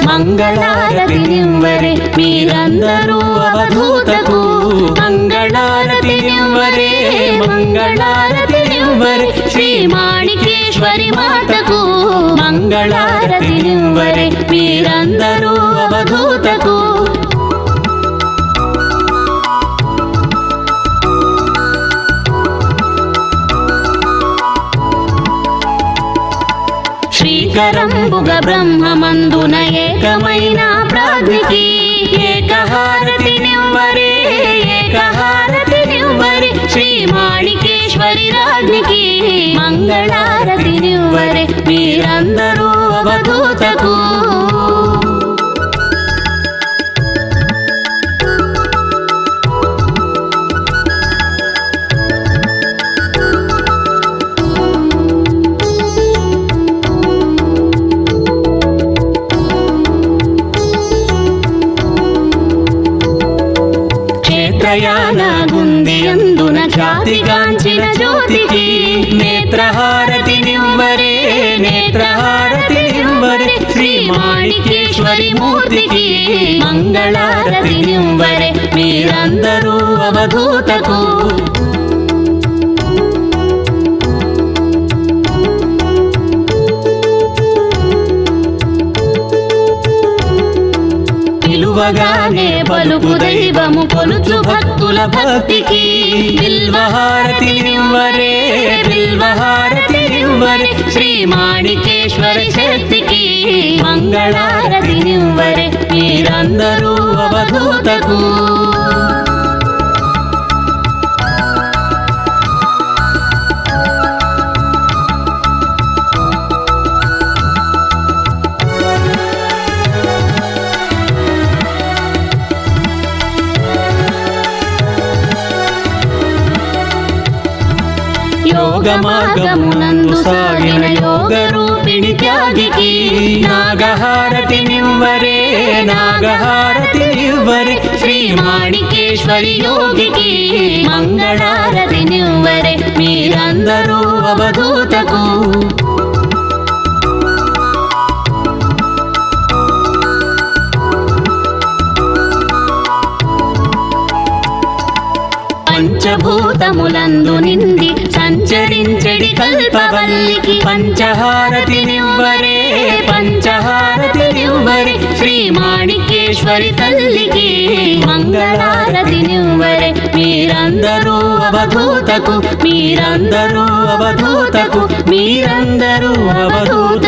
మంగళారతి నివ్వరే మీరందరూ అవధూతకు మంగళారతి నివ్వరే మంగళారతి నివ్వరే శ్రీ మాణికేశ్వరి మాతకు మంగళారతి నివ్వరే మీరందరూ అవధూతకు శ్రీకరంబుగ బ్రహ్మమందున ఏకమైన ప్రాజ్ఞికి ఏకహారతి నివ్వరే ఏకహారతి నివ్వరే శ్రీ మాణికేశ్వరి రాజ్ఞికి మంగళారతి నివ్వరే మీరందరూ అవధూతకు గుందియందున ఖ్యాతిగాంచిన జ్యోతికి నేత్రహారతి నివ్వరే నేత్రహారతి నివ్వరే శ్రీ మాణికేశ్వరి మూర్తికి మంగళారతి నివ్వరే మీరందరూ అవధూతకు పిలువగానే పలుకు దైవము కొలుచు భక్తుల భక్తికి బిల్వహారతి నివ్వరే బిల్వహారతి నివ్వరే శ్రీ మాణికేశ్వరి శక్తికి మంగళారతి నివ్వరే మీరందరూ అవధూతకు యోగ మార్గమునందు సాగిన యోగ రూపిణి త్యాగికి నాగహారతి నివ్వరే నాగహారతి నివ్వరే శ్రీ మాణికేశ్వరి యోగికి మంగళారతి నివ్వరే మీరందరూ అవధూతకు పంచభూతములందు నింది సంచరించడి కల్పవల్లికి పంచహారతి నివ్వరే పంచహారతి నివ్వరే శ్రీ మాణికేశ్వరి తల్లికి మంగళారతి నివ్వరే మీరందరూ అవధూతకు మీరందరూ అవధూతకు మీరందరూ అవధూతకు